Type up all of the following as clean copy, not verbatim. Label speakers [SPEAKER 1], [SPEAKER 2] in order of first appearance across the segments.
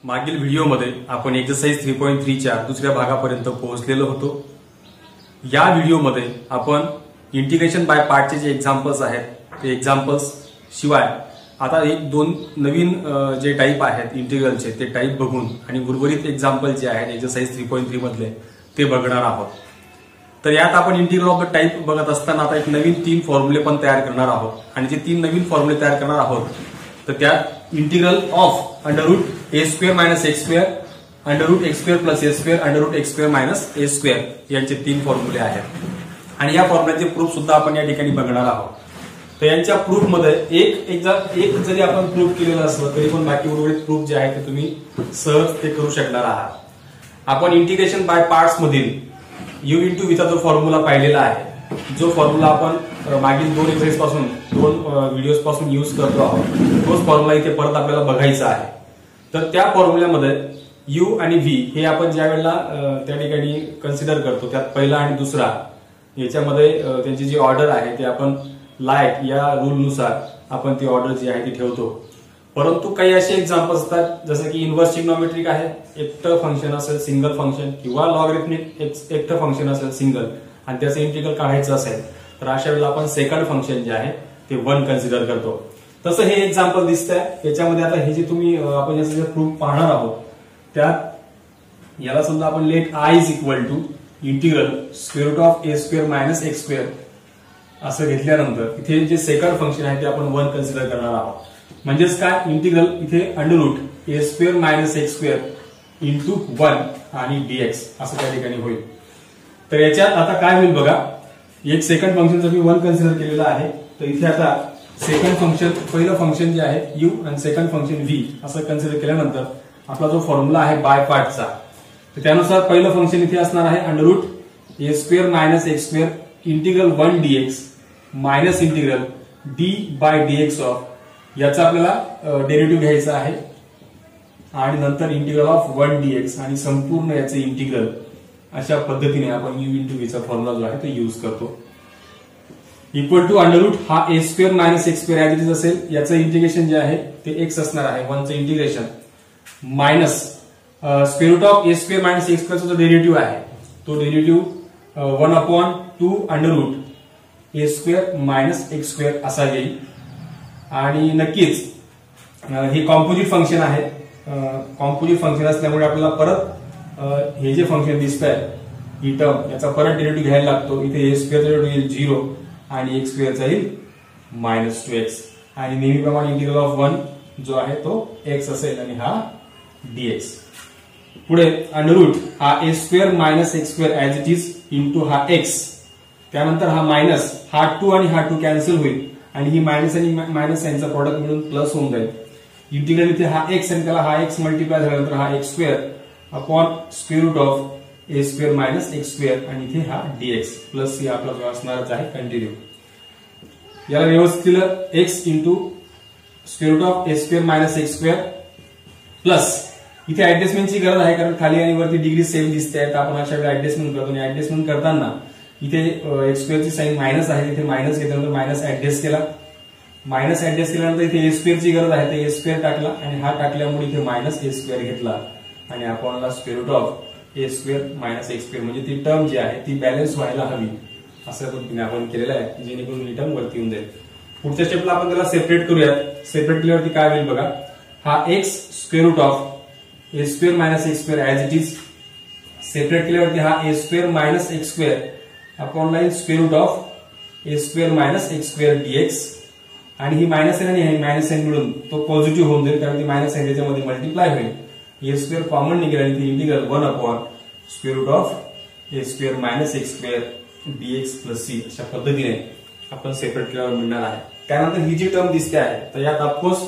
[SPEAKER 1] मागील व्हिडिओमध्ये आपण एक्सरसाइज 3.3 च्या दुसऱ्या भागापर्यंत पोहोचलेलो होतो। या व्हिडिओमध्ये आपण इंटिग्रेशन बाय पार्टचे जे एग्जांपल्स आहेत ते एग्जांपल्स शिवाय आता एक दोन नवीन जे टाइप आहेत इंटिग्रलचे ते टाइप बघून आणि उर्वरित एग्जांपल जे आहेत एक्सरसाइज 3.3 मधले ते बघणार आहोत। तर यात आपण इंटिग्रल ऑफ द टाइप बघत असताना आता एक नवीन 3 फॉर्म्युले पण तयार करणार आहोत आणि जे 3 नवीन फॉर्म्युले तयार करणार आहोत तर त्यात integral of under root a square minus x square under root x square plus a square under root x square minus a square यांचे 3 फॉर्म्युले आहेत आणि या फॉर्म्युल्याचे प्रूफ सुद्धा आपण या ठिकाणी बघणार आहोत। तर यांच्या प्रूफ मध्ये एक जरी आपण प्रूफ केलेलं असलं तरी पण बाकी उर्वरित प्रूफ जे आहे ते तुम्ही सहज ते करू शकणार आहात। आपण इंटिग्रेशन बाय पार्ट्स मधील u इंटू v चा जो फॉर्म्युला पाहिलेला आहे, जो फॉर्म्युला आपण मागील 2 एक्सरसाइज पासून 2 व्हिडिओज पासून यूज करतो आहोत तोच फॉर्म्युला इथे परत आपल्याला बघायचा आहे। तर त्या फॉर्म्युल्यामध्ये u आणि v हे आपण ज्या वेळेला त्या ठिकाणी कन्सिडर करतो त्यात पहिला आणि दुसरा याच्यामध्ये त्यांची जी ऑर्डर आहे ते आपण लाईक या रूल नुसार आपण ती ऑर्डर जी आहे ती ठेवतो। परंतु काही असे एक्झाम्पल्स असतात जसं की इन्व्हर्स ट्रिग्नोमेट्रिक आहे, एकटं फंक्शन असेल सिंगल फंक्शन, किंवा लॉगरिथमिक एकटं फंक्शन असेल सिंगल आणि त्याचं इंटिग्रल काढायचं असेल तर अशा वेळेला आपण सेकंड फंक्शन जे आहे ते 1 कन्सिडर करतो। तसं हे एक्झाम्पल दिसतंय याच्यामध्ये। आता हे जे तुम्ही आपण याचं जे प्रूफ पाहणार आहोत त्यात याला समजा आपण let i is equal to integral square root of a square minus x square असं घेतल्यानंतर इथे जे सेकंड फंक्शन आहे ते आपण 1 कन्सिडर करणार आहोत। म्हणजेच काय, इंटिग्रल इथे under root a square minus x square into 1 आणि dx असं त्या ठिकाणी होईल। तर याच्यात आता काय होईल बघा, एक सेकंड फंक्शन जर मी 1 कन्सिडर केलेलं आहे तर इथे आता सेकंड फंक्शन पहिलं फंक्शन जे आहे u आणि सेकंड फंक्शन v असं कन्सिडर केल्यानंतर आपला जो फॉर्म्युला आहे बाय पार्टचा तर त्यानुसार पहिलं फंक्शन इथे असणार आहे under root a square minus x square integral 1 dx minus integral d by dx of याचा आपल्याला डेरिव्हेटिव्ह घ्यायचा आहे आणि नंतर इंटिग्रल ऑफ 1 dx आणि संपूर्ण याचे इंटिग्रल अशा पद्धतीने आपण u इंटू v चा फॉर्म्युला जो आहे तो यूज करतो। इक्वल टू अंडर रूट हा a square minus x square as it is असेल, याचं इंटिग्रेशन जे आहे ते x असणार आहे 1 चं integration minus square root of a square minus x स्क्वेअरचा जो डेरिव्हेटिव्ह आहे तो derivative 1/2 under root a square minus x square असा येईल। आणि नक्कीच हे कॉम्पोजिट फंक्शन आहे, कॉम्पोजिट फंक्शन असल्यामुळे आपल्याला परत हे जे फंक्शन दिसतंय ही टर्म याचा परत डेरिव्हेटिव्ह घ्यायला लागतो। इथे a स्क्वेअरचा डेरिव्हेटिव्ह येईल 0 आणि x स्क्वेअरचा येईल -2x आणि नेहमीप्रमाणे इंटिग्रल ऑफ 1 जो आहे तो x असेल आणि हा dx। पुढे अंडर रूट हा a square minus x square as it is into हा x, त्यानंतर हा मायनस हा 2 आणि हा 2 कॅन्सल होईल आणि ही मायनस आणि मायनस यांचा प्रोडक्ट मिळून प्लस होऊन जाईल। इंटिग्रल इथे हा x आणि त्याला हा x मल्टिप्लाय झाल्यानंतर हा x square upon square root of a square minus x square आणि इथे हा dx प्लस ही आपला जो असणारच आहे कंटिन्यू। याला व्यवस्थित x into square root of a square minus x square plus इथे ऍडजस्टमेंटची गरज आहे कारण खाली आणि वरती डिग्री सेम दिसते तर आपण अशा वेळी ऍडजस्टमेंट करतो आणि ऍडजस्टमेंट करताना इथे x स्क्वेअरची साइन मायनस आहे, इथे मायनस घेतल्यानंतर मायनस ऍडजस्ट केला, मायनस ऍडजस्ट केल्यानंतर इथे a स्क्वेअरची गरज आहे तर a स्क्वेअर टाकला आणि हा टाकल्यामुळे इथे मायनस a स्क्वेअर घेतला आणि आपणला square root of a square minus x square म्हणजे ती टर्म जी आहे ती बॅलन्स व्हायला हवी असं पद्धतीने आपण केलेलं आहे जेणेकरून ही टर्म वरती येऊन जाईल। पुढच्या स्टेपला आपण त्याला सेपरेट करूयात। सेपरेट केल्यावरती काय होईल बघा, हा x square root of a square minus x square as it is, separate केल्यावरती हा a square minus x square upon line square root of a square minus x square dx आणि ही मायनस साइन आणि minus sign मिळून तो positive होऊन जाईल कारण ती मायनस साइन त्याच्यामध्ये मल्टिप्लाय होईल। a स्क्वेअर कॉमन निघेल आणि ती integral 1 upon square root of a square minus x square dx plus c अशा पद्धतीने आपण सेपरेट केल्यावर मिळणार आहे। त्यानंतर ही जी टर्म दिसते आहे तर यात ऑफकोर्स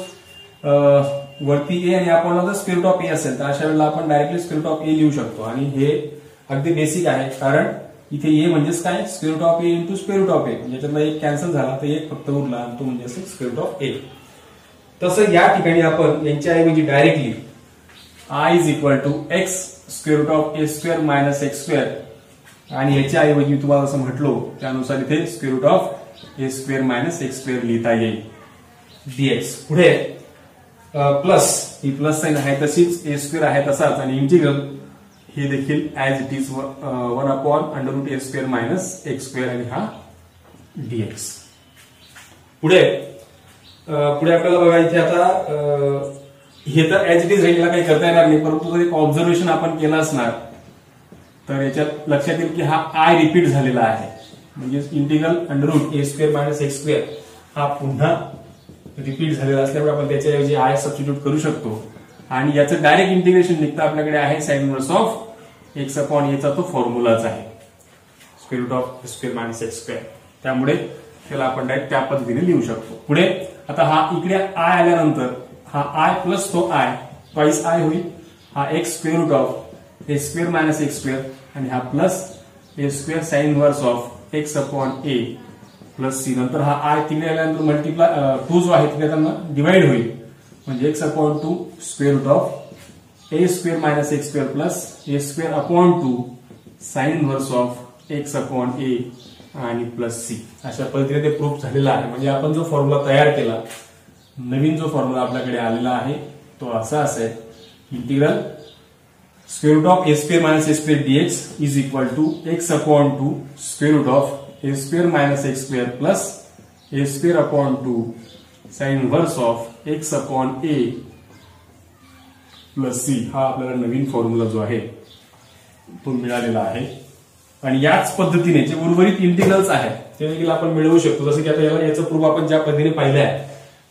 [SPEAKER 1] वरती a आणि आपण स्क्वेअर रूट ऑफ a असेल तर अशा वेळेला आपण directly square root of a लिहू शकतो आणि हे अगदी बेसिक आहे कारण इथे a म्हणजेच काय, square root of a into square root of a, म्हणजे याच्यातला एक कॅन्सल झाला तर एक फक्त उरला आणि तो म्हणजे असेल स्क्वेअर रूट ऑफ a। तसं या ठिकाणी आपण यांच्याऐवजी directly i is equal to x square root of a square minus x square आणि याच्याऐवजी तुम्हाला असं म्हटलो त्यानुसार इथे square root of a square minus x square लिहिता येईल dx। पुढे प्लस ही प्लस साइन आहे तशीच ए स्क्वेअर आहे तसाच आणि इंटिग्रल हे देखील as it is 1/√a² minus x² आणि हा dx. पुढे आपल्याला बघा इथे आता हे तर ऍज इट इज राहील, काही करता येणार नाही, परंतु जर एक ऑब्झर्वेशन आपण केलं असणार तर याच्यात लक्षात येईल की हा आय रिपीट झालेला आहे. म्हणजे इंटिग्रल √a² मायनस x² हा पुन्हा रिपीट झालेला असल्यामुळे आपण त्याच्याऐवजी आय सबस्टिट्यूट करू शकतो आणि याचं डायरेक्ट इंटिग्रेशन निघतं आपल्याकडे आहे साइन इनव्हर्स ऑफ x/a चा तो फॉर्म्युलाच आहे √a² मायनस x². त्यामुळे त्याला आपण डायरेक्ट त्या पद्धतीने लिहू शकतो. पुढे आता हा इकडे आय आल्यानंतर हा आय प्लस तो आय ट्वाइस आय होईल, हा x² मायनस x² आणि हा plus a² sine inverse of x/a plus C. नंतर हा आय तिकडे आल्यानंतर मल्टिप्लाय 2 जो आहे तिकडे त्यांना डिवाइड होईल म्हणजे x/2 √a² minus x² plus a²/2 sine inverse of x/a आणि प्लस सी. अशा पद्धतीने ते प्रूफ झालेलं आहे. म्हणजे आपण जो फॉर्म्युला तयार केला, नवीन जो फॉर्म्युला आपल्याकडे आलेला आहे तो असा असेल integral √a² minus a² dx is equal to x/2 √a² minus x² plus a²/2 sine inverse of x/a plus C. हा आपल्याला नवीन फॉर्म्युला जो आहे तो मिळालेला आहे. आणि याच पद्धतीने जे उर्वरित इंटिग्रल्स आहेत ते देखील आपण मिळवू शकतो. जसं की आता याचं प्रूफ आपण ज्या पद्धतीने पाहिलं आहे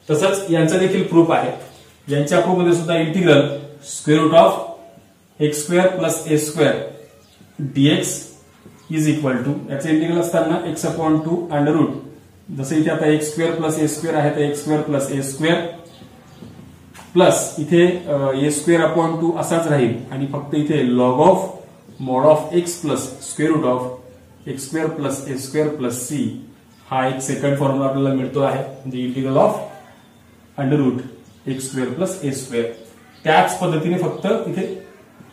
[SPEAKER 1] तसंच यांचा देखील प्रूफ आहे. यांच्या प्रूफ मध्ये सुद्धा integral √x² plus a² dx is equal to याचं इंटिग्रल असताना x/2 अंडर जसं इथे आता x² प्लस a² आहे तर x² प्लस a² प्लस इथे a²/2 असाच राहील आणि फक्त इथे log of mod of x plus square root of x² plus a² plus c हा एक सेकंड फॉर्म्युला आपल्याला मिळतो आहे म्हणजे integral of √x² plus a². त्याच पद्धतीने फक्त इथे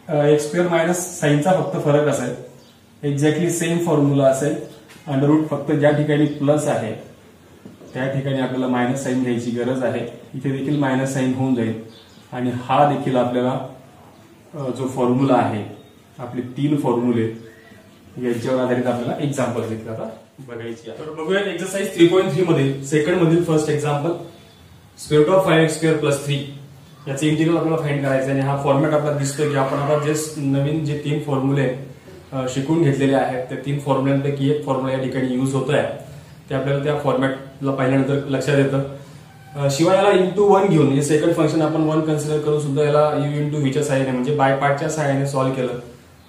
[SPEAKER 1] x² मायनस साईनचा फक्त फरक असेल, एक्झॅक्टली सेम फॉर्म्युला असेल. अंडर फक्त ज्या ठिकाणी प्लस आहे त्या ठिकाणी आपल्याला मायनस साईन घ्यायची गरज आहे. इथे देखील मायनस साईन होऊन जाईल आणि हा देखील आपल्याला जो फॉर्म्युला आहे आपले 3 फॉर्म्युले यांच्यावर आधारित आपल्याला एक्झाम्पल घेतलं आता बघायची आहे. तर बघूया एक्सरसाइज 3.3 मध्ये सेकंड मधील फर्स्ट एक्झाम्पल √5x² प्लस 3 याचे इंटिग्रल आपल्याला फाइंड करायचं आणि हा फॉर्मॅट आपल्याला दिसतोय की आपण आता नवीन जे 3 फॉर्म्युले शिकून घेतलेले आहेत त्या 3 फॉर्म्युल्यांपैकी एक फॉर्म्युला या ठिकाणी युज होत आहे ते आपल्याला त्या फॉर्मॅटला पाहिल्यानंतर लक्षात येतं. शिवाय याला इंटू 1 घेऊन हे सेकंड फंक्शन आपण 1 कन्सिडर करून सुद्धा याला u इंटू व्हीच्या सहाय्याने म्हणजे बाय पार्टच्या सहाय्याने सॉल्व्ह केलं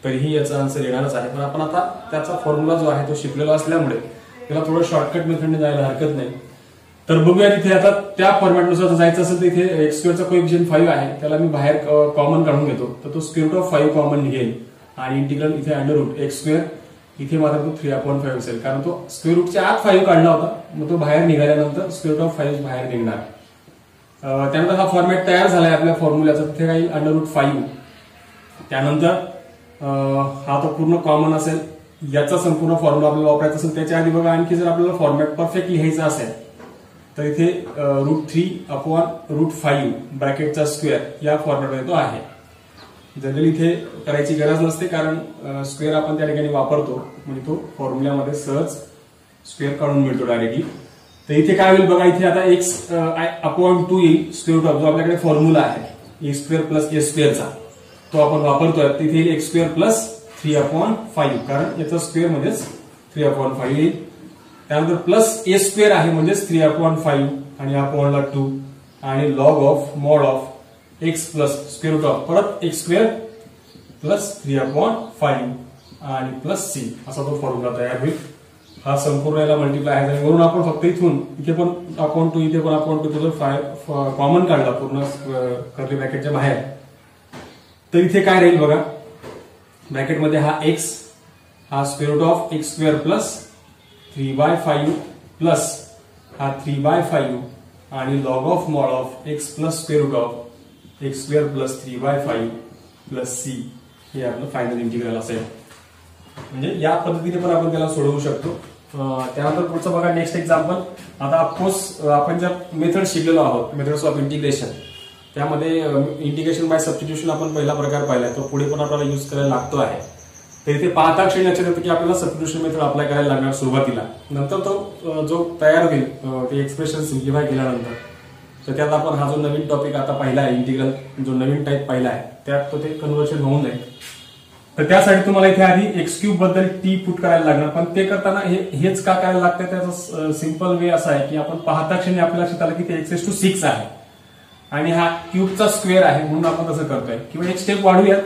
[SPEAKER 1] तरीही याचा आन्सर येणारच आहे. पण आपण आता त्याचा फॉर्म्युला जो आहे तो शिकलेला असल्यामुळे त्याला थोडं शॉर्टकट मेथडने जायला हरकत नाही. तर बघूया तिथे आता त्या फॉर्मॅटनुसार जायचं असेल तर इथे x² चा कोएफिशिएंट 5 आहे त्याला मी बाहेर कॉमन काढून घेतो तर तो √5 कॉमन निघेल आणि इंटिग्रल इथे √x² इथे मात्र तो 3/5 असेल कारण तो √च्या आत 5 काढला होता मग तो बाहेर निघाल्यानंतर √5 बाहेर निघणार. त्यानंतर हा फॉर्मॅट तयार झालाय आपल्या फॉर्म्युल्याचा. तिथे काही √5 त्यानंतर हा तो पूर्ण कॉमन असेल. याचा संपूर्ण फॉर्म्युला आपल्याला वापरायचा असेल त्याच्या आधी बघा आणखी जर आपल्याला फॉर्मॅट परफेक्ट लिहायचा असेल तर इथे √3/√5 ब्रॅकेटचा स्क्वेअर या फॉर्मॅटमध्ये तो आहे. जनरली इथे करायची गरज नसते कारण स्क्वेअर आपण त्या ठिकाणी वापरतो म्हणजे तो फॉर्म्युल्यामध्ये सहज स्क्वेअर काढून मिळतो डायरेक्टली. तर इथे काय होईल बघा इथे आता x/2 येईल स्क्वेअर रूट ऑफ जो आपल्याकडे फॉर्म्युला आहे a² प्लस a² चा तो आपण वापरतोय. तिथे येईल x² प्लस 3/5 कारण याचा स्क्वेअर म्हणजेच 3/5 येईल. त्यानंतर प्लस a² आहे म्हणजेच 3/5 आणि अपॉनला 2 आणि log of mod of x plus square root of परत x² प्लस 3/5 आणि प्लस c असा तो फॉर्म्युला तयार होईल. हा संपूर्ण याला मल्टिप्लाय आहे आणि वरून आपण फक्त इथे पण अपॉन 2 इथे पण अपॉन 2 जर कॉमन काढला पूर्ण कर्ली ब्रॅकेटच्या बाहेर तर इथे काय राहील बघा ब्रॅकेटमध्ये हा x हा square root of x² plus 3/5 plus हा 3/5 आणि log of mod of x plus square root of x² plus 3/5 plus c हे आपलं फायनल इंटिग्रल असेल. म्हणजे या पद्धतीने पण आपण त्याला सोडवू शकतो. त्यानंतर पुढचं बघा नेक्स्ट एक्झाम्पल. आता ऑफकोर्स आपण ज्या मेथड शिकलेलो आहोत मेथड्स ऑफ इंटिग्रेशन त्यामध्ये इंटिग्रेशन बाय सबस्टिट्यूशन आपण पहिला प्रकार पाहिला, तो पुढे पण आपल्याला यूज करायला लागतो आहे. तर इथे पाहता क्षणी लक्षात येतं की आपल्याला सबस्टिट्यूशन मेथड अप्लाय करायला लागणार सुरुवातीला. नंतर तो जो तयार होईल ते एक्सप्रेशन सिम्प्लिफाय केल्यानंतर, तर त्यात आपण हा जो नवीन टॉपिक आता पाहिला आहे, इंटिग्रल जो नवीन टाईप पाहिला आहे, त्यात तो ते कन्व्हर्शन होऊन जाईल. तर त्यासाठी तुम्हाला इथे आधी एक्स क्यूब बद्दल टी पुट करायला लागणार. पण ते करताना हेच का करायला लागतं, त्याचा सिंपल वे असा आहे की आपण पाहता क्षणी आपल्या लक्षात आलं की ते x⁴ आहे आणि हा क्यूबचा स्क्वेअर आहे, म्हणून आपण तसं करतोय. किंवा एक स्टेप वाढूयात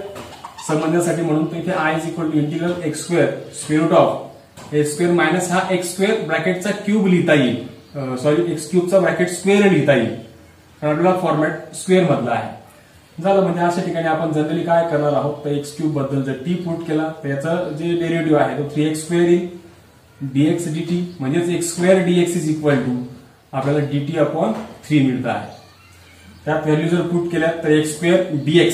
[SPEAKER 1] समजण्यासाठी म्हणून, तर इथे आय is equal to integral x² square root of x² minus हा x² ब्रॅकेटचा क्यूब लिहिता येईल, सॉरी एक्स क्यूबचा ब्रॅकेट स्क्वेअर लिहिता येईल, कारण आपला फॉर्मॅट स्क्वेअर मधला आहे. झालं. म्हणजे अशा ठिकाणी आपण जनरली काय करणार आहोत, तर एक्स क्यूब बद्दल जर टी पुट केला तर याचं जे डेरिव्हेटिव्ह आहे तो 3x² येईल dx dt, म्हणजेच x² dx is equal to आपल्याला dt/3 मिळतं आहे. त्यात व्हॅल्यू जर पुट केल्या तर x² dx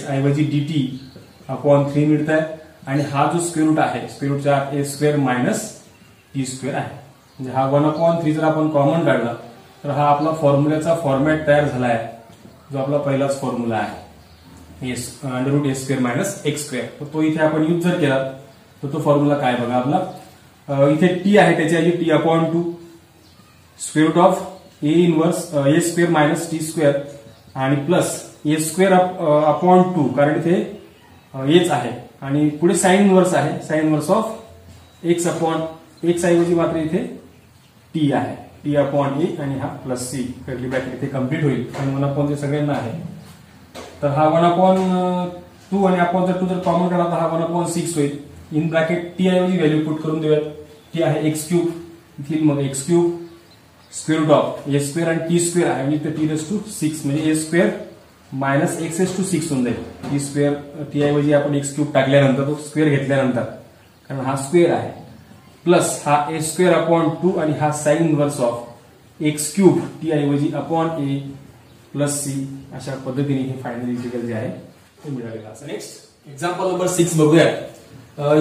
[SPEAKER 1] ऐवजी dt/3 मिळत आहे. आणि हा जो स्क्वेअर रूट आहे, स्क्वेअर रूटचा a² मायनस t² आहे. म्हणजे हा 1/3 जर आपण कॉमन काढला तर हा आपला फॉर्म्युल्याचा फॉर्मॅट तयार झाला आहे, जो आपला पहिलाच फॉर्म्युला आहे √a² मायनस x². तो इथे आपण यूज जर केला तर तो फॉर्म्युला काय बघा आपला, इथे टी आहे त्याच्या ऐवजी t/2 square root of a² minus t² आणि प्लस a²/2, कारण इथे एच आहे आणि पुढे साइन इनव्हर्स आहे, साइन इनव्हर्स ऑफ x ऐवजी मात्र इथे टी आहे, t/a आणि हा प्लस सी कर्ली ब्रॅकेट इथे कम्प्लीट होईल. आणि 1/2 सगळ्यांना आहे, तर हा 1/2 आणि आपण जर 2 जर कॉमन काढला तर हा 1/6 होईल. इन ब्रॅकेट टी ऐवजी व्हॅल्यू पुट करून देऊयात. टी आहे x³ इथे, मग x³ square root of a² आणि t² आहे, म्हणजे t⁶, म्हणजे a² मायनस x⁶ होऊन जाईल. t² टी ऐवजी आपण x³ टाकल्यानंतर, तो स्क्वेअर घेतल्यानंतर, कारण हा स्क्वेअर आहे, प्लस हा a²/2 आणि हा sine inverse of x³ t ऐवजी a प्लस सी. अशा पद्धतीने हे फायनल इंटिग्रल जे आहे ते मिळालेलं असं. नेक्स्ट एक्झाम्पल नंबर 6 बघूयात.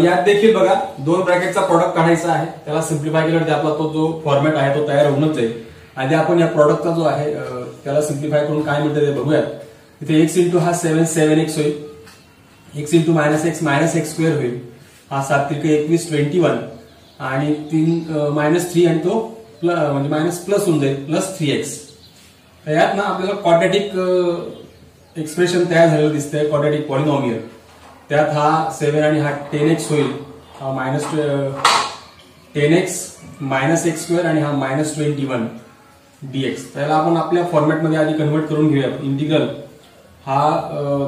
[SPEAKER 1] यात देखील बघा 2 ब्रॅकेटचा प्रॉडक्ट काढायचा आहे. त्याला सिम्प्लिफाय केल्यावर आपला तो जो फॉर्मॅट आहे तो तयार होऊनच जाईल. आधी आपण या प्रॉडक्टचा जो आहे त्याला सिम्प्लिफाय करून काय मिळतं ते बघूयात. इथे x इंटू हा 7x होईल, x इंटू -x -x² होईल, हा 7 × 21 21 आणि 3 आणि तो म्हणजे मायनस प्लस होऊन जाईल +3x. यात ना आपल्याला क्वाड्रॅटिक एक्सप्रेशन तयार झालेलं दिसतंय, क्वाड्रॅटिक पॉलिनॉमियल. त्यात हा 7 आणि हा 10x होईल, हा -10x -x² आणि हा -21 dx. त्याला आपण आपल्या फॉर्मॅटमध्ये आधी कन्वर्ट करून घेऊया. इंटिग्रल हा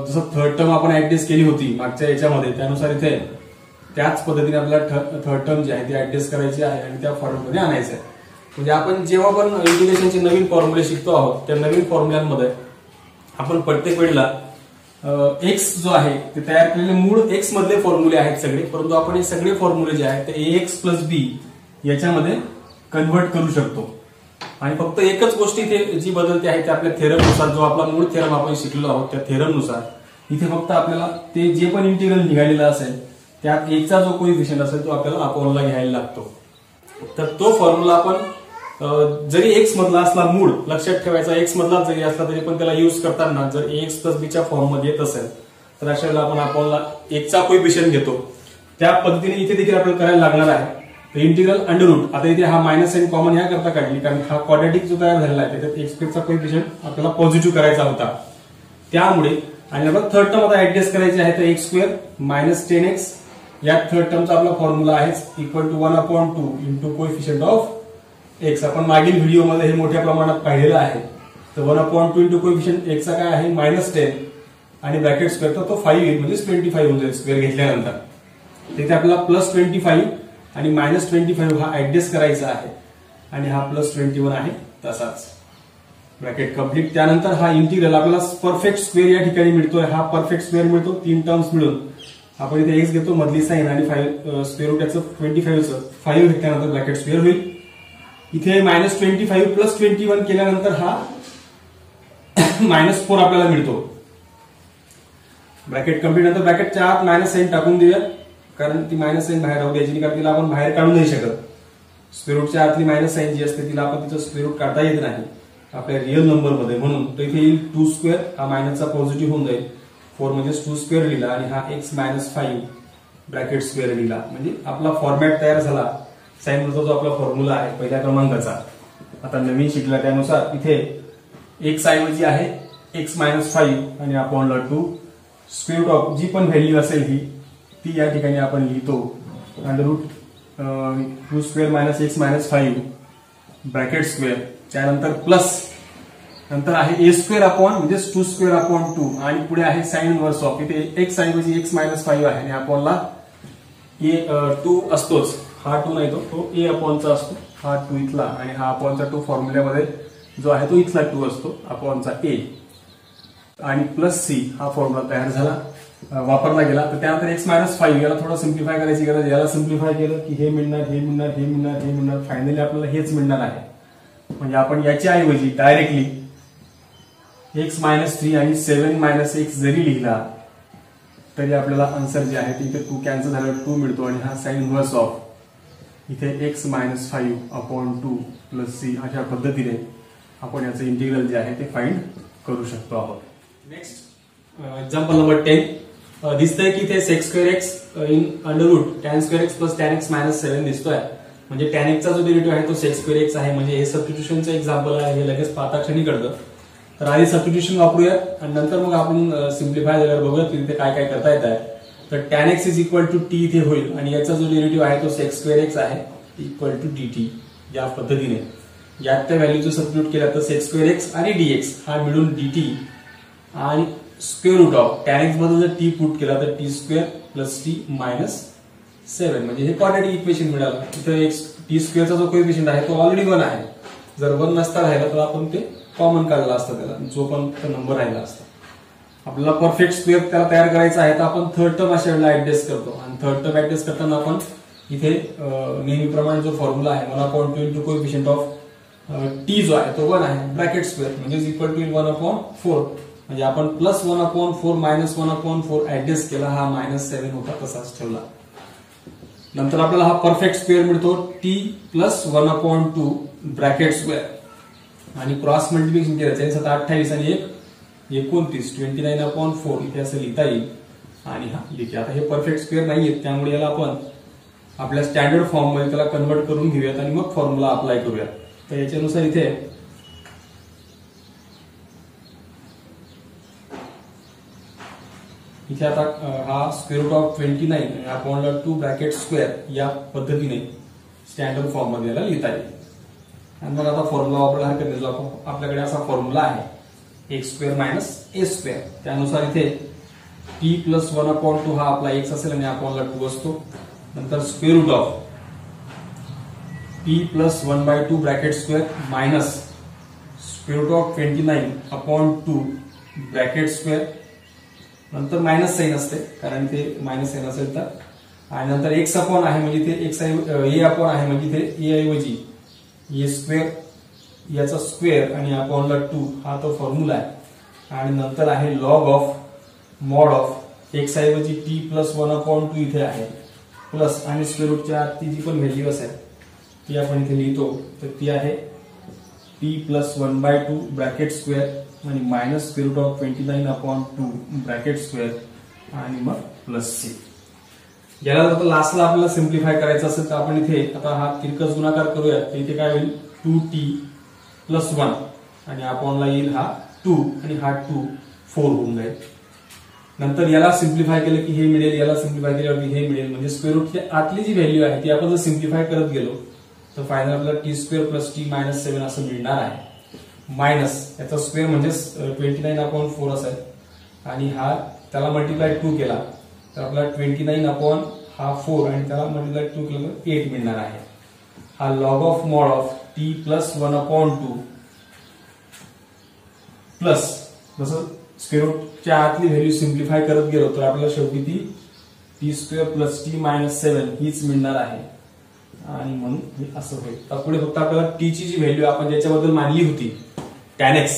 [SPEAKER 1] जसं थर्ड टर्म आपण ऍडजस्ट केली होती मागच्या याच्यामध्ये, त्यानुसार इथे त्याच पद्धतीने आपल्याला थर्ड टर्म जी आहे ती ऍडजस्ट करायची आहे आणि त्या फॉर्मॅटमध्ये आणायचं आहे. म्हणजे आपण जेव्हा पण इंटिग्रेशनचे नवीन फॉर्म्युले शिकतो आहोत, त्या नवीन फॉर्म्युल्यांमध्ये आपण प्रत्येक वेळेला एक्स जो आहे ते तयार केलेले मूळ एक्स मधले फॉर्म्युले आहेत सगळे, परंतु आपण हे सगळे फॉर्म्युले जे आहेत ते ax + b याच्यामध्ये कन्व्हर्ट करू शकतो. आणि फक्त एकच गोष्ट इथे जी बदलते आहे ते आपल्या थेरमनुसार, जो आपला मूळ थेरम आपण शिकलो आहोत त्या थेरमनुसार इथे फक्त आपल्याला ते जे पण इंटिग्रल निघालेलं असेल त्यात एकचा जो कोइफिशियंट असेल तो आपल्याला अपॉनला घ्यायला लागतो. तर तो फॉर्म्युला आपण जरी एक्स मधला असला मूळ, लक्षात ठेवायचा एक्स मधला जरी असला तरी पण त्याला युज करताना जर ax + b च्या फॉर्म मध्ये येत असेल तर अशा वेळेला आपण अपॉनला एकचा कोइफिशियंट घेतो. त्या पद्धतीने इथे देखील आपल्याला करायला लागणार आहे. इंटिग्रल अंडररूट, आता इथे हा -n कॉमन या करता काढली, कारण हा क्वाड्रॅटिक जो तयार झालेला आहे त्याच्यात x² चा कोइफिशियंट आपल्याला पॉझिटिव्ह करायचा होता. त्यामुळे आणि आपल्याला थर्ड टर्म आता ऍडजस्ट करायची आहे, तर x² - 10x या थर्ड टर्मचा आपला फॉर्म्युला आहे equal to 1/2 into coefficient of x. आपण मागील व्हिडिओमध्ये हे मोठ्या प्रमाणात पाहिलेलं आहे. तर 1/2 इंटू कोइफिशियंट x चा काय आहे -10 आणि ब्रॅकेट स्क्वेअर, तर तो 5 येईल, म्हणजे 25 होऊन जाईल स्क्वेअर घेतल्यानंतर. तिथे आपल्याला +25 आणि -25 हा ऍडजस्ट करायचा आहे आणि हा +21 आहे तसाच. Bracket complete. त्यानंतर हा इंटिग्रल आपल्याला परफेक्ट स्क्वेअर या ठिकाणी मिळतोय. हा परफेक्ट स्क्वेअर मिळतो 3 टर्म्स मिळून. आपण इथे x घेतो मधली साइन आणि स्क्वेअर रूट याचं 25चं 5 घेतल्यानंतर ब्रॅकेट स्क्वेअर होईल. इथे -25 + 21 केल्यानंतर हा -4 आपल्याला मिळतो. Bracket complete. नंतर ब्रॅकेटच्या आत -साइन टाकून देऊया, कारण ती -साइन बाहेर राहू द्यायची, कारण तिला आपण बाहेर काढू नाही शकत. स्क्वेअर रूटच्या आतली -साइन जी असते तिला आपण तिचं स्क्वेअर रूट काढता येत नाही. आपल्या रिअल नंबर मध्ये, म्हणून तर इथे येईल 2 स्क्वेअर, हा मायनसचा पॉझिटिव्ह होऊन जाईल, 4 म्हणजे 2 स्क्वेअर लिहिला आणि हा x मायनस 5 ब्रॅकेट स्क्वेअर लिहिला. म्हणजे आपला फॉर्मॅट तयार झाला साईनचा जो आपला फॉर्म्युला आहे पहिल्या क्रमांकाचा. आता नवीन शिकला त्यानुसार इथे x ऐवजी आहे x मायनस 5 आणि अपॉनला 2 स्क्वेअर रूट ऑफ जी पण व्हॅल्यू असेल ही ती या ठिकाणी आपण लिहितो under root 2 square minus x minus 5 bracket square, त्यानंतर प्लस नंतर आहे a स्क्वेअर अपॉन म्हणजे 2 स्क्वेअर अपॉन 2 आणि पुढे आहे साइन इनव्हर्स ऑफ, इथे x ऐवजी x मायनस 5 आहे आणि अपॉनला a 2 असतोच, हा 2 नाही तो a अपॉनचा असतो, हा 2 इथला आणि हा अपॉनचा 2 फॉर्म्युल्यामध्ये जो आहे तो इथला 2 असतो अपॉनचा a आणि प्लस c हा फॉर्म्युला तयार झाला, वापरला गेला. तर त्यानंतर x मायनस 5 याला थोडं सिम्प्लिफाय करायची गरज, याला सिम्प्लिफाय केलं की हे मिळणार, हे मिळणार, हे मिळणार, हे मिळणार, फायनली आपल्याला हेच मिळणार आहे. म्हणजे आपण याच्या ऐवजी डायरेक्टली x मायनस 3 आणि 7 मायनस x जरी लिहिला तरी आपल्याला आन्सर जे आहे ते इथे 2 कॅन्सल झाल्यावर 2 मिळतो आणि हा साइन इनव्हर्स ऑफ इथे x minus 5 upon 2 plus c अशा पद्धतीने आपण याचं इंटिग्रल जे आहे ते फाइंड करू शकतो आहोत. Next example number 10. दिसतंय की इथे sec square x in under root tan square x plus tan x minus 7 दिसतोय. म्हणजे tan x चा जो डेरिव्हेटिव्ह आहे तो sec स्क्वेअर x आहे. म्हणजे हे सबस्टिट्यूशनचं एक्झाम्पल आहे, हे लगेच पाहता क्षणी कळतं. तर आधी सबस्टिट्यूशन वापरूया आणि नंतर मग आपण सिम्प्लिफाय झाल्यावर बघूया की तिथे काय काय करता येत आहे. तर tan x is equal to t इथे होईल आणि याचा जो डेरिव्हेटिव्ह आहे तो sec स्क्वेअर x आहे इक्वल टू dt. या पद्धतीने यात त्या व्हॅल्यूचं सबस्टिट्यूट केलं तर sec स्क्वेअर x आणि dx हा मिळून dt आणि square root of tan x मध्ये जर t पुट केला तर t square plus t minus 7 म्हणजे हे क्वाड्रॅटिक इक्वेशन मिळालं. इथे t स्क्वेअरचा जो कोएफिशियंट आहे तो ऑलरेडी 1 आहे. जर 1 नसता राहिला तर आपण ते कॉमन काढला असता, त्याला जो पण नंबर राहिला असता. आपल्याला परफेक्ट स्क्वेअर त्याला तयार करायचा आहे तर आपण थर्ड टर्म अशा वेळेला ऍडजस्ट करतो आणि थर्ड टर्म ऍडजस्ट करताना आपण इथे नेहमीप्रमाणे जो फॉर्म्युला आहे 1/2 इंटू कोएफिशियंट ऑफ t जो आहे तो 1 आहे ब्रॅकेट स्क्वेअर म्हणजे इक्वल टू 1/4 म्हणजे आपण प्लस 1/4 मायनस 1/4 ऍडजस्ट केला, हा मायनस 7 होता तसाच ठेवला. नंतर आपल्याला हा परफेक्ट स्क्वेअर मिळतो t प्लस 1/2 ब्रॅकेट स्क्वेअर आणि क्रॉस मल्टिप्लिकेशन केलं त्याने 28 आणि 29 29/4 इथे असं लिहिता येईल आणि हा लिहिते. आता हे परफेक्ट स्क्वेअर नाहीये त्यामुळे याला आपण आपल्या स्टँडर्ड फॉर्म मध्ये त्याला कन्वर्ट करून घेऊयात आणि मग फॉर्म्युला अप्लाय करूयात. तर याच्यानुसार इथे आता हा स्क्वेअर रूट ऑफ 29 आणि अपॉनला 2 ब्रॅकेट स्क्वेअर या पद्धतीने स्टँडर्ड फॉर्म मध्ये याला लिहिता येईल. आणि मग आता फॉर्म्युला वापरायला हरकत नाही, जो आपल्याकडे असा फॉर्म्युला आहे x square minus a square, त्यानुसार इथे t प्लस 1/2 हा आपला x असेल आणि अपॉनला 2 असतो. नंतर square root of t plus 1/2 bracket square minus square root of 29/2 bracket square, नंतर मायनस साइन असते कारण ते मायनस साइन असेल तर, आणि नंतर x अपॉन आहे म्हणजे इथे x a अपॉन आहे म्हणजे इथे a ऐवजी a स्क्वेअर याचा स्क्वेअर आणि अपॉनला 2 हा तो फॉर्म्युला आहे. आणि नंतर आहे log of mod of x ऐवजी t प्लस 1/2 इथे आहे प्लस आणि स्क्वेअर रूटच्या आतली जी पण व्हॅल्यू असेल ती आपण इथे लिहितो. तर ती आहे t प्लस 1/2 ब्रॅकेट स्क्वेअर आणि minus square root of 29/2 bracket square आणि मग प्लस c. याला जर लास्टला आपल्याला सिम्प्लिफाय करायचं असेल तर आपण इथे आता हा तिरकस गुणाकार करूया. तर इथे काय होईल 2t प्लस 1 आणि अपॉनला येईल हा 2 आणि हा 2 4 होऊन जाईल. नंतर याला सिम्प्लिफाय केलं की हे मिळेल, याला सिम्प्लिफाय केल्यावरती हे मिळेल. म्हणजे स्क्वेअर रूटची आतली जी व्हॅल्यू आहे ती आपण जर सिम्प्लिफाय करत गेलो तर फायनल आपल्याला t square plus t minus 7 असं मिळणार आहे. मायनस याचा स्क्वेअर म्हणजे 29/4 असेल आणि हा त्याला मल्टिप्लाय 2 केला तर आपल्याला 29/4 आणि त्याला मल्टिप्लाय 2 केलं तर 8 मिळणार आहे. हा log of mod of t plus 1/2 plus जसं स्क्वेअर रूटच्या आतली व्हॅल्यू सिम्प्लिफाय करत गेलो तर आपल्याला शेवटी ती t square plus t minus 7 हीच मिळणार आहे आणि म्हणून हे असं होईल. तर पुढे फक्त आपल्याला t ची जी व्हॅल्यू आपण ज्याच्याबद्दल मानली होती tan x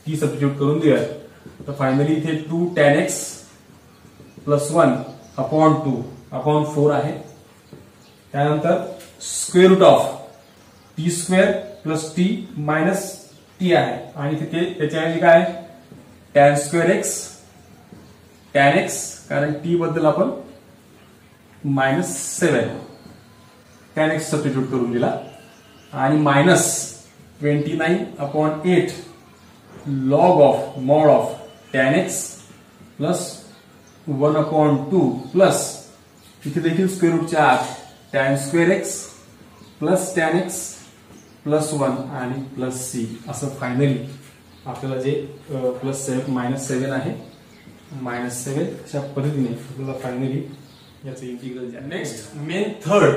[SPEAKER 1] ती सबस्टिट्यूट करून देऊया. तर फायनली इथे 2 tan x plus 1 upon 2 upon 4 आहे. त्यानंतर square root of t square plus t minus t आहे आणि तिथे त्याच्याऐवजी काय आहे tan square x tan x, कारण टी बद्दल आपण -7 tan एक्स सबस्टिट्यूट करून दिला आणि -29/8 log of mod of tan x plus 1/2 plus इथे देखील स्क्वेअर रूटच्या आत tan square x plus tan x plus 1 आणि प्लस सी असं फायनली आपल्याला जे -7 आहे -7 अशा पद्धतीने आपल्याला फायनली याचं इंटिग्रल. नेक्स्ट मेन थर्ड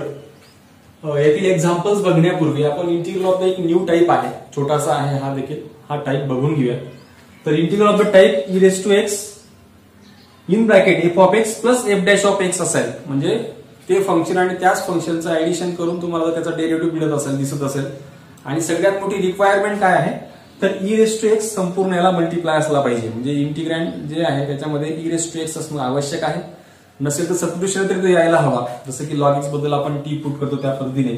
[SPEAKER 1] येथील एक्झाम्पल्स बघण्यापूर्वी आपण इंटिग्रल ऑफ द एक न्यू टाइप आहे, छोटासा आहे हा देखील, हा टाइप बघून घेऊया. तर integral of the type e raise to x in bracket f of x plus f dash of x असेल, म्हणजे ते फंक्शन आणि त्याच फंक्शनचं ऍडिशन करून तुम्हाला त्याचा डेरिव्हेटिव्ह मिळत असेल, दिसत असेल. आणि सगळ्यात मोठी रिक्वायरमेंट काय आहे तर e रेज टू एक्स संपूर्ण याला मल्टिप्लाय असला पाहिजे, म्हणजे इंटिग्रँड जे आहे त्याच्यामध्ये e रेज टू एक्स असणं आवश्यक आहे. नसेल तर सबस्टिट्यूशन तरी तो यायला हवा, जसं की लॉग एक्स बद्दल आपण टी पुट करतो त्या पद्धतीने.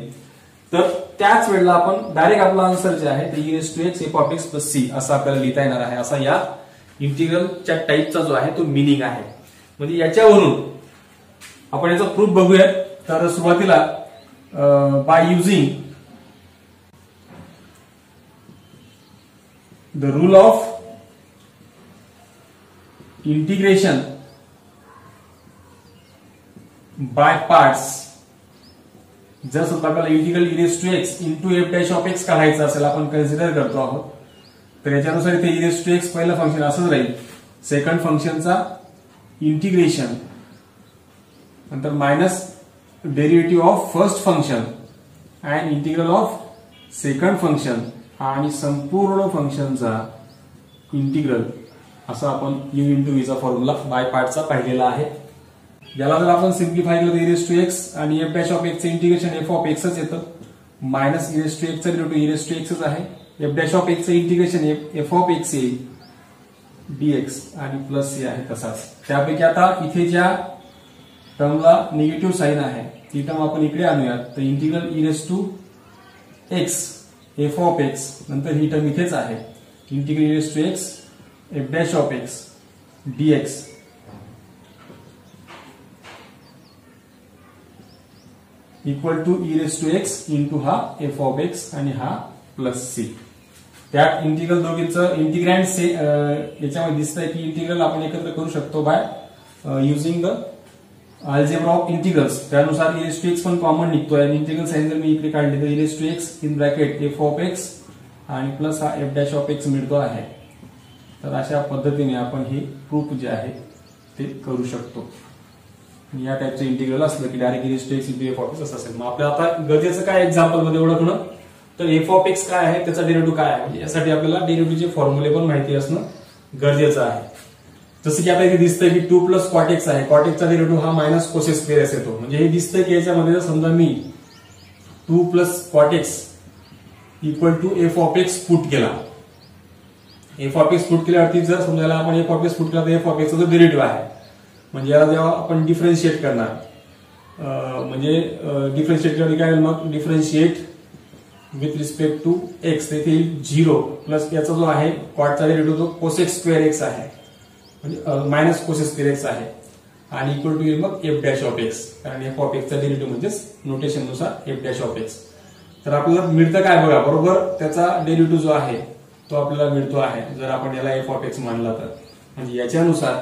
[SPEAKER 1] तर त्याच वेळेला आपण डायरेक्ट आपला आन्सर जे आहे ते e raise to x f of x plus C असं आपल्याला लिहिता येणार आहे. असा या इंटिग्रलच्या टाईपचा जो आहे तो मिनिंग आहे. म्हणजे याच्यावरून आपण याचा प्रूफ बघूयात. तर सुरुवातीला by using the rule of integration by parts, जर समजा आपल्याला integral e raise to x into f dash of x काढायचं असेल, आपण कन्सिडर करतो आहोत, तर याच्यानुसार इथे e रेज टू एक्स पहिलं फंक्शन असंच राहील, सेकंड फंक्शनचा इंटिग्रेशन, नंतर minus derivative of first function and integral of second function आणि संपूर्ण फंक्शनचा इंटिग्रल, असं आपण u इंटू व्हीचा फॉर्म्युला बाय पार्टचा पाहिलेला आहे. याला जर आपण सिम्प्लिफाय केलं तर e रेज टू एक्स आणि एफ डॅश ऑफ एक्सचं इंटिग्रेशन एफ ऑफ एक्सच येतं, मायनस e रेज टू एक्सचा डेरिव्हेटिव्ह e रेज टू एक्सच आहे, एफ डॅश ऑफ एक्सचं इंटिग्रेशन एफ ऑफ एक्स येईल डीएक्स आणि प्लस सी आहे तसाच. त्यापैकी आता इथे ज्या टर्मला निगेटिव्ह साईन आहे ती टर्म आपण इकडे आणूयात. तर integral e raise to x f of x, नंतर ही टर्म इथेच आहे, integral e raise to x f dash of x dx equal to e raise to x into हा एफ ऑफ एक्स आणि हा प्लस सी. त्यात integral दोघींचं integrand से याच्यामध्ये दिसतंय की इंटिग्रल आपण एकत्र करू शकतो by using the algebra of integrals. त्यानुसार e रेज टू एक्स पण कॉमन निघतोय आणि इंटिग्रल साइन जर मी इकडे काढले तर e raise to x in bracket f of x आणि प्लस हा एफ डॅश ऑफ एक्स मिळतो आहे. तर अशा पद्धतीने आपण हे प्रूफ जे आहे ते करू शकतो. या टाइपचं इंटिग्रल असलं की direct e raise to x into f of x असं असेल. मग आपल्याला आता गरजेचं काय एक्झाम्पल मध्ये ओळखणं, तर एफ ऑफ एक्स काय आहे त्याचा डेरिव्हेटिव्ह काय आहे, म्हणजे यासाठी आपल्याला डेरिव्हेटिव्हचे फॉर्म्युले पण माहिती असणं गरजेचं आहे. जसं की आता इथे दिसतंय की 2 प्लस कॉट एक्स आहे, कॉट एक्सचा डेरिव्हेटिव्ह हा मायनस कोसेक स्क्वेअर एक्स येतो. म्हणजे हे दिसतंय की याच्यामध्ये जर समजा मी 2 plus cot x equal to f of x put केला, एफ ऑफ एक्स पुट केल्यावरती जर समजायला आपण एफ ऑफ एक्स पुट केला तर एफ ऑफ एक्सचा जो डेरिव्हेटिव्ह आहे, म्हणजे याला जेव्हा आपण डिफरन्शिएट करणार, म्हणजे डिफरन्शिएट केल्यावर काय होईल, मग differentiate with respect to x, तेथे 0 प्लस याचा जो आहे कॉटचा डेरिव्हेटिव्ह जो कोसेक स्क्वेअर एक्स आहे, म्हणजे मायनस कोसेक स्क्वेअर एक्स आहे आणि इक्वल टू येईल मग एफ डॅश ऑफ एक्स, कारण एफ ऑफ एक्सचा डेरिव्हेटिव्ह म्हणजेच नोटेशन नुसार एफ डॅश ऑफ एक्स. तर आपल्याला मिळतं काय बघा, बरोबर त्याचा डेरिव्हेटिव्ह जो आहे तो आपल्याला मिळतो आहे जर आपण याला एफ ऑफ एक्स मानला तर. म्हणजे याच्यानुसार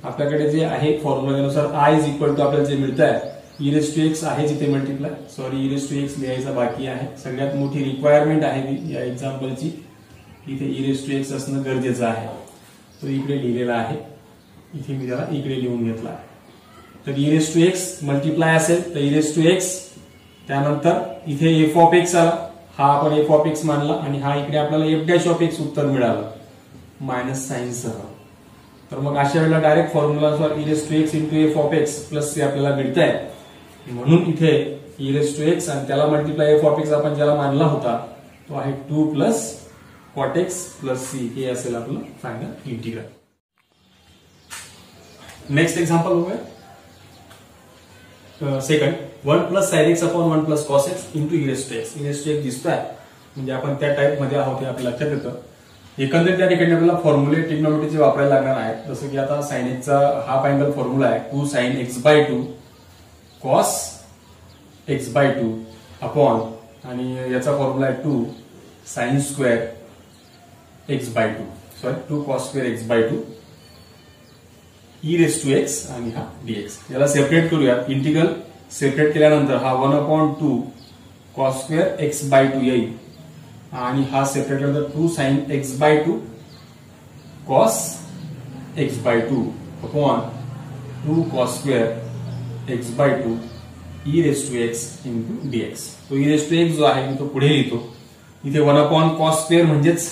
[SPEAKER 1] आपल्याकडे जे आहे फॉर्म्युल्यानुसार आय इज इक्वल टू आपल्याला जे मिळतं आहे e रेज टू एक्स आहे जिथे multiply, sorry e raise to x लिहायचा बाकी आहे. सगळ्यात मोठी रिक्वायरमेंट आहे या एक्झाम्पलची, इथे e रेज टू एक्स असणं गरजेचं आहे. तो इकडे लिहिलेला आहे, इथे मी त्याला इकडे लिहून घेतला. तर e raise to x multiply असेल तर e रेज टू एक्स, त्यानंतर इथे एफ ऑफ एक्स आला, हा आपण एफ ऑफ एक्स मानला आणि हा इकडे आपल्याला एफ डॅश ऑफ एक्स उत्तर मिळालं मायनस साइन सह. तर मग अशा वेळेला डायरेक्ट फॉर्म्युलानुसार e raise to x into f of x plus c आपल्याला मिळत आहे. म्हणून इथे e रेज टू एक्स आणि त्याला मल्टिप्लाय एफ ऑफ एक्स आपण ज्याला मानला होता तो आहे 2 plus cot x plus c, हे असेल आपलं फायनल इंटिग्रल. नेक्स्ट एक्झाम्पल बघूया. Second 1 plus sine x upon 1 plus cos x into e raise to x. e raise to x दिसतोय म्हणजे आपण त्या टाइप मध्ये आहोत हे आपल्या लक्षात येतं. एकंदरीत त्या ठिकाणी आपल्याला फॉर्म्युले ट्रिग्नोमेट्रीचे वापरायला लागणार आहेत. जसं की आता साइन एक्सचा हाफ अँगल फॉर्म्युला आहे 2 sin x/2 cos x/2 upon आणि याचा फॉर्म्युला आहे 2 sin square x/2 sorry 2 cos square x/2 e⁻x आणि हा dx. याला सेपरेट करूया. इंटिग्रल सेपरेट केल्यानंतर हा 1/2 cos स्क्वेअर x/2 येईल आणि हा सेपरेट केल्यानंतर 2 sin x/2 cos x/2 upon 2 cos square x/2 e⁻x into dx. तो e⁻x जो आहे मी तो पुढे लिहितो. इथे 1/cos स्क्वेअर म्हणजेच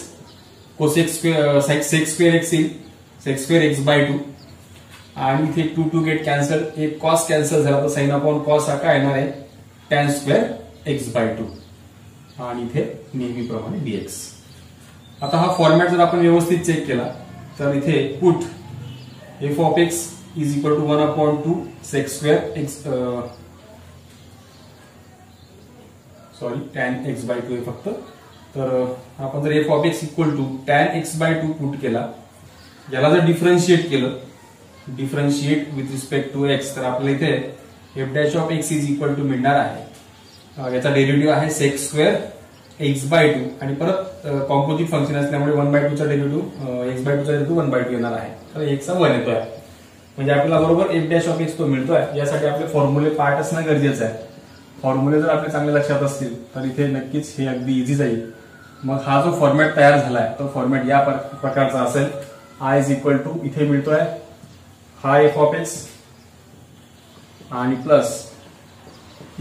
[SPEAKER 1] cosec square sec square x येईल sec स्क्वेअर x/2 आणि इथे 2 2 गेट कॅन्सल, एक cos कॅन्सल झाला तर sin अपॉन cos हा काय येणार आहे tan स्क्वेअर x/2 आणि इथे नेहमीप्रमाणे dx. आता हा फॉर्मॅट जर आपण व्यवस्थित चेक केला तर इथे put f of x is equal to 1/2 sec square x sorry tan x/2 आहे फक्त. तर आपण जर f of x equal to tan x/2 put केला, याला जर डिफरन्शिएट केलं, differentiate with respect to x, तर आपल्याला इथे f' of x is equal to मिळणार आहे. याचा डेरिव्हेटिव्ह आहे sec स्क्वेअर x/2 आणि परत कॉम्पोजिट फंक्शन असल्यामुळे 1/2 चा डेरिव्हेटिव्ह x/2 चा डेरिव्हेटिव्ह 1/2 येणार आहे. तर x चा 1 येतोय म्हणजे आपल्याला बरोबर f' of x तो मिळतोय. यासाठी आपले फॉर्म्युले पार्ट असणं गरजेचं आहे. फॉर्म्युले जर आपले चांगले लक्षात असतील तर इथे नक्कीच हे अगदी इझी जाईल. मग हा जो फॉर्मॅट तयार झालाय तो फॉर्मॅट या प्रकारचा असेल. I is equal to इथे मिळतोय हा f of x आणि प्लस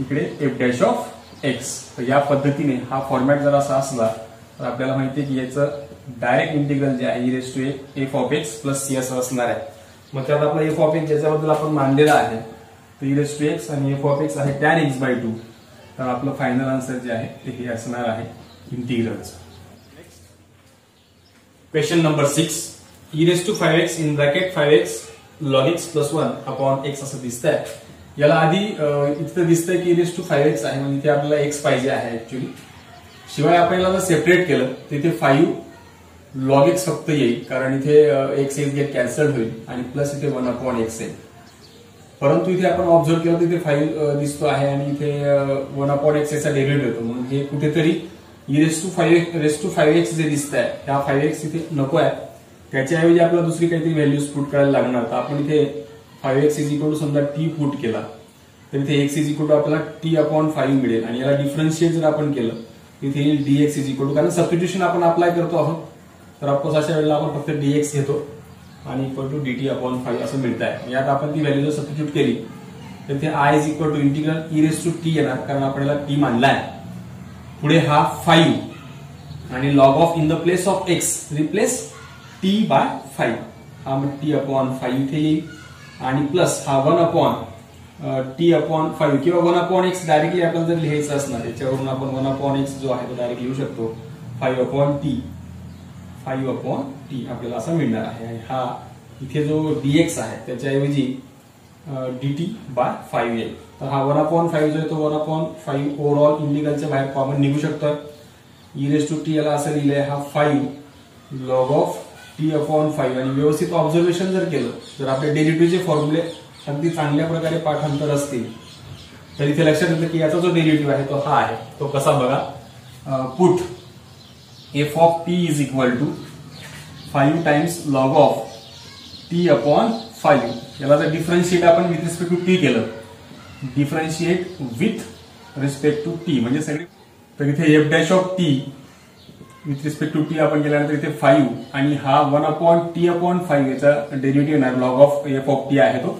[SPEAKER 1] इकडे f' of x. तर या पद्धतीने हा फॉर्मॅट जर असा असला तर आपल्याला माहिती आहे की याचं डायरेक्ट इंटिग्रल जे आहे e⁻f of x plus c असं असणार आहे. मग त्यात आपला f of x ज्याच्याबद्दल आपण मानलेला आहे तर e⁻x आणि f of x आहे tan x/2. तर आपलं फायनल आन्सर जे आहे ते हे असणार आहे इंटिग्रलचं. Question number 6 e⁻5x in bracket 5x log x plus 1 upon x असं दिसतंय. याला आधी इथं दिसतंय की e⁻5x आहे म्हणजे इथे आपल्याला x पाहिजे आहे ऍक्च्युली. शिवाय आपल्याला जर सेपरेट केलं तर इथे 5 log x फक्त येईल कारण इथे x गेट कॅन्सल होईल आणि प्लस इथे 1/x येईल. परंतु इथे आपण ऑब्झर्व केलं तर इथे 5 दिसतो आहे आणि इथे 1/x चा डेरिव्हेटिव्ह येतो म्हणून हे कुठेतरी e⁻5x जे दिसतंय ह्या 5x इथे नको आहे. त्याच्याऐवजी आपल्याला दुसरी काहीतरी व्हॅल्यूज पुट करायला लागणार. तर आपण इथे 5x इज इक्वल टू समजा t पुट केला तर इथे x इज इक्वल टू आपल्याला t/5 मिळेल आणि याला डिफरन्शिएट जर आपण केलं इथे येईल dx इज इक्वल टू, कारण सबस्टिट्यूशन आपण अप्लाय करतो आहोत तर ऑफकोर्स अशा वेळेला आपण फक्त dx घेतो आणि इक्वल टू dt/5 असं मिळत आहे. यात आपण ती व्हॅल्यू जर सबस्टिट्यूट केली तर इथे I is equal to integral e⁻t येणार कारण आपण याला t मानलाय. पुढे हा 5 आणि log of in the place of x replace t/5 हा मग t/5 इथे येईल आणि प्लस हा 1/t/5 किंवा 1/x डायरेक्टली आपल्याला जर लिहायचं असणार त्याच्यावरून आपण 1/x जो आहे तो डायरेक्ट लिहू शकतो 5/t आपल्याला असं मिळणार आहे. आणि हा इथे जो dx आहे त्याच्याऐवजी dt/5 येईल. तर हा 1/5 जो आहे तो 1/5 ओव्हरऑल इंटिग्रलच्या बाहेर कॉमन निघू शकतो. e⁻t याला असं लिहिलंय हा 5 लॉग ऑफ t/5 आणि व्यवस्थित ऑब्झर्वेशन जर केलं तर आपले डेरिव्हेटिव्हचे फॉर्म्युले अगदी चांगल्या प्रकारे पाठांतर असतील तर इथे लक्षात येतं की याचा जो डेरिव्हेटिव्ह आहे तो हा आहे. तो कसा बघा, put f of t is equal to 5 times log of t/5. याला जर डिफरन्शिएट आपण विथ रिस्पेक्ट टू t केलं, differentiate with respect to t म्हणजे सगळे, तर इथे f' of t with respect to t आपण केल्यानंतर इथे 5 आणि हा 1/t/5 याचा डेरिव्हेटिव्ह येणार log of f of t आहे तो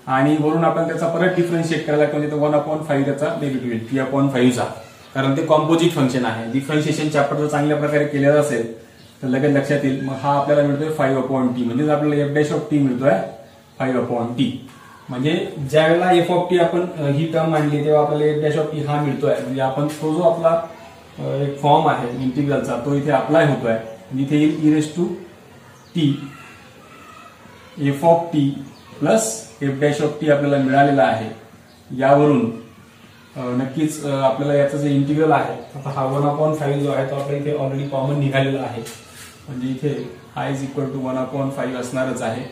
[SPEAKER 1] आणि वरून आपण त्याचा परत डिफरन्शिएट करायला लागतो म्हणजे 1/5 त्याचा डेरिव्हेटिव्ह येईल t/5 चा, कारण ते कॉम्पोजिट फंक्शन आहे. डिफरन्शिएशन चॅप्टर जर चांगल्या प्रकारे केलेलं असेल तर लगेच लक्षात येईल. मग हा आपल्याला मिळतोय 5/t म्हणजे आपल्याला f' of t मिळतोय 5/t. म्हणजे ज्या वेळेला f of t आपण ही टर्म मांडली तेव्हा आपल्याला f' of t हा मिळतोय. म्हणजे आपण तो जो आपला एक फॉर्म आहे इंटिग्रलचा तो इथे अप्लाय होतोय. इथे येईल e⁻t f of t plus f' of t आपल्याला मिळालेला आहे. यावरून नक्कीच आपल्याला याचं जे इंटिग्रल आहे आता हा 1/5 जो आहे तो आपल्या इथे ऑलरेडी कॉमन निघालेला आहे. म्हणजे इथे आय इज इक्वल टू 1/5 असणारच आहे.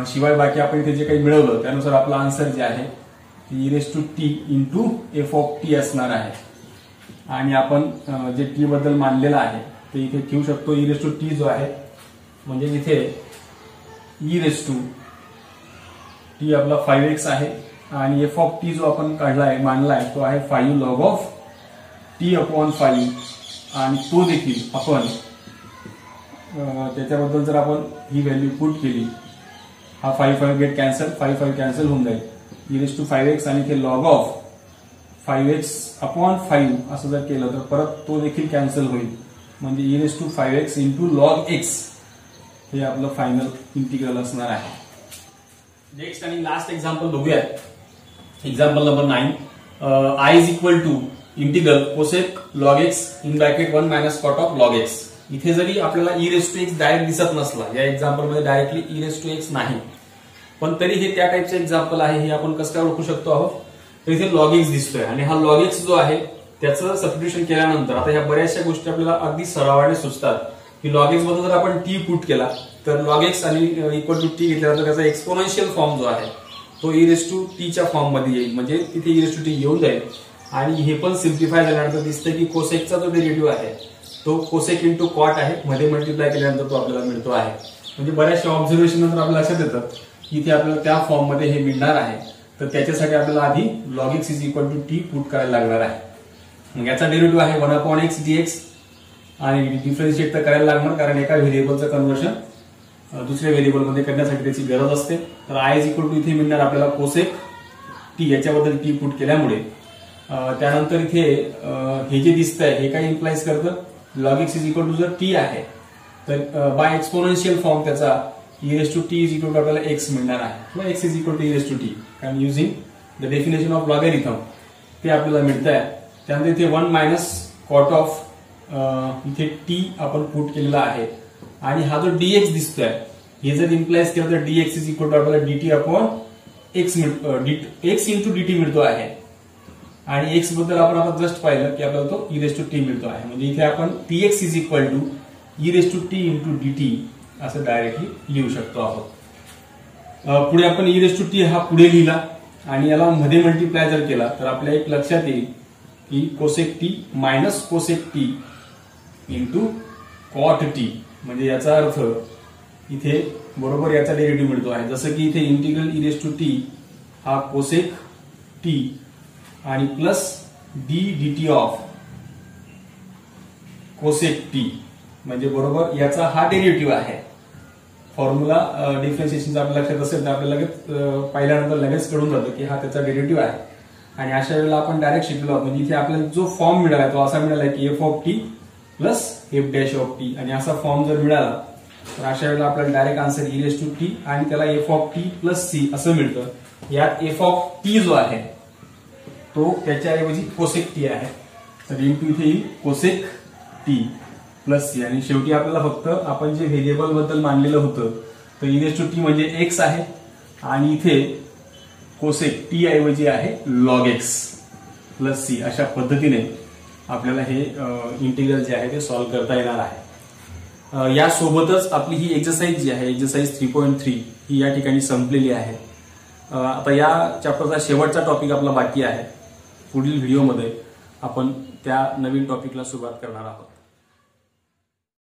[SPEAKER 1] शिवाय बाकी आपण इथे जे काही मिळवलं त्यानुसार आपला आन्सर जे आहे e⁻t into f of T असणार आहे. आणि आपण जे टी बद्दल मानलेलं आहे ते इथे ठेवू शकतो. e⁻t जो आहे म्हणजे इथे e⁻t आपला 5x आहे आणि एफ ऑफ टी जो आपण काढलाय मानलाय तो आहे 5 log of t/5 आणि तो देखील आपण त्याच्याबद्दल जर आपण ही व्हॅल्यू पुट केली, हा 5 गेट कॅन्सल, 5 कॅन्सल होऊन जाईल. e⁻5x आणि ते log of 5x/5 असं जर केलं तर परत तो देखील कॅन्सल होईल. म्हणजे e⁻5x इंटू log x हे आपलं फायनल इंटिग्रल असणार आहे. नेक्स्ट आणि लास्ट एक्झाम्पल बघूयात. Example number 9. I is equal to integral cosec log x in bracket 1 - cot of log x. इथे जरी आपल्याला e⁻x डायरेक्ट दिसत नसला, या एक्झाम्पल मध्ये डायरेक्टली e⁻x नाही, पण तरी हे त्या टाईपचे एक्झाम्पल आहे. हे आपण कसं काय ओळखू शकतो आहोत, तर इथे log x दिसतोय आणि हा log x जो आहे त्याचं सबस्टिट्यूशन केल्यानंतर आता ह्या बऱ्याचशा गोष्टी आपल्याला अगदी सरावाने सुचतात की log x बद्दल जर आपण t पुट केला तर log x आणि इक्वल टू टी घेतल्यानंतर त्याचा एक्सपोनेन्शियल फॉर्म जो आहे तो e⁻t च्या फॉर्म मध्ये येईल. म्हणजे तिथे e⁻t येऊन जाईल आणि हे पण सिम्प्लिफाय झाल्यानंतर दिसतंय की कोसेकचा जो डेरिव्हेटिव्ह आहे तो कोसेक इंटू कॉट आहे, मध्ये मल्टिप्लाय केल्यानंतर तो आपल्याला मिळतो आहे. म्हणजे बऱ्याचशा ऑब्झर्वेशन नंतर आपल्याला लक्षात येतं की इथे आपल्याला त्या फॉर्म मध्ये हे मिळणार आहे. तर त्याच्यासाठी आपल्याला आधी log x is equal to t put करायला लागणार आहे. मग याचा डेरिव्हेटिव्ह आहे 1/x dx आणि डिफरन्शिएट तर करायला लागणार कारण एका व्हेरिएबलचं कन्व्हर्शन दुसऱ्या व्हेरिएबल मध्ये करण्यासाठी त्याची गरज असते. तर आय इज इक्वल टू इथे मिळणार आपल्याला कोसेक टी, याच्याबद्दल टी पुट केल्यामुळे. त्यानंतर इथे हे जे दिसतंय हे काय इम्प्लाइज करतं, log x is equal to जर टी आहे तर बाय एक्सपोनेन्शियल फॉर्म त्याचा e⁻t इज इक्वल टू आपल्याला x मिळणार आहे किंवा x is equal to e⁻t कारण using the definition of logarithm ते आपल्याला मिळत आहे. त्यानंतर इथे 1 - cot ऑफ इथे टी आपण पुट केलेला आहे आणि हा जो dx दिसतोय हे जर इम्प्लाइज केलं तर dx इज इक्वल टू आपल्याला dt/x इंटू dt मिळतो आहे. आणि x बद्दल आपण आता जस्ट पाहिलं की आपल्याला तो e⁻t मिळतो आहे. म्हणजे इथे आपण tx is equal to e⁻t into dt असं डायरेक्टली लिहू शकतो आहोत. पुढे आपण e⁻t हा पुढे लिहिला आणि याला मध्ये मल्टिप्लाय जर केला तर आपल्या एक लक्षात येईल की cosec t minus cosec t into cot t. म्हणजे याचा अर्थ इथे बरोबर याचा डेरिव्हेटिव्ह मिळतो आहे. जसं की इथे इंटिग्रल e⁻t हा कोसेक टी आणि plus D dt of cosec T म्हणजे बरोबर याचा हा डेरिव्हेटिव्ह आहे. फॉर्म्युला डिफरन्शिएशनचा आपल्या लक्षात असेल तर आपल्याला लगेच पाहिल्यानंतर लगेच कळून जातं की हा त्याचा डेरिव्हेटिव्ह आहे. आणि अशा वेळेला आपण डायरेक्ट शिकलो आहोत. म्हणजे इथे आपल्याला जो फॉर्म मिळाला तो असा मिळाला की F of t plus f'(t) आणि असा फॉर्म जर मिळाला तर अशा वेळेला आपल्याला डायरेक्ट आन्सर e⁻t आणि त्याला f of t plus C असं मिळतं. यात f ऑफ टी जो आहे तो त्याच्याऐवजी कोसेक टी आहे तर इंटू इथे येईल कोसेक टी प्लस सी. आणि शेवटी आपल्याला फक्त आपण जे व्हेरिएबल बद्दल मानलेलं होतं तर e⁻t म्हणजे x आहे आणि इथे कोसेक टी ऐवजी आहे log x प्लस सी. अशा पद्धतीने आपल्याला हे इंटिग्रल जे आहे ते सॉल्व्ह करता येणार आहे. यासोबतच आपली ही एक्सरसाइज जी आहे एक्सरसाइज 3.3 ही या ठिकाणी संपलेली आहे. आता या चॅप्टरचा शेवटचा टॉपिक आपला बाकी आहे. पुढील व्हिडिओमध्ये आपण त्या नवीन टॉपिकला सुरुवात करणार आहोत.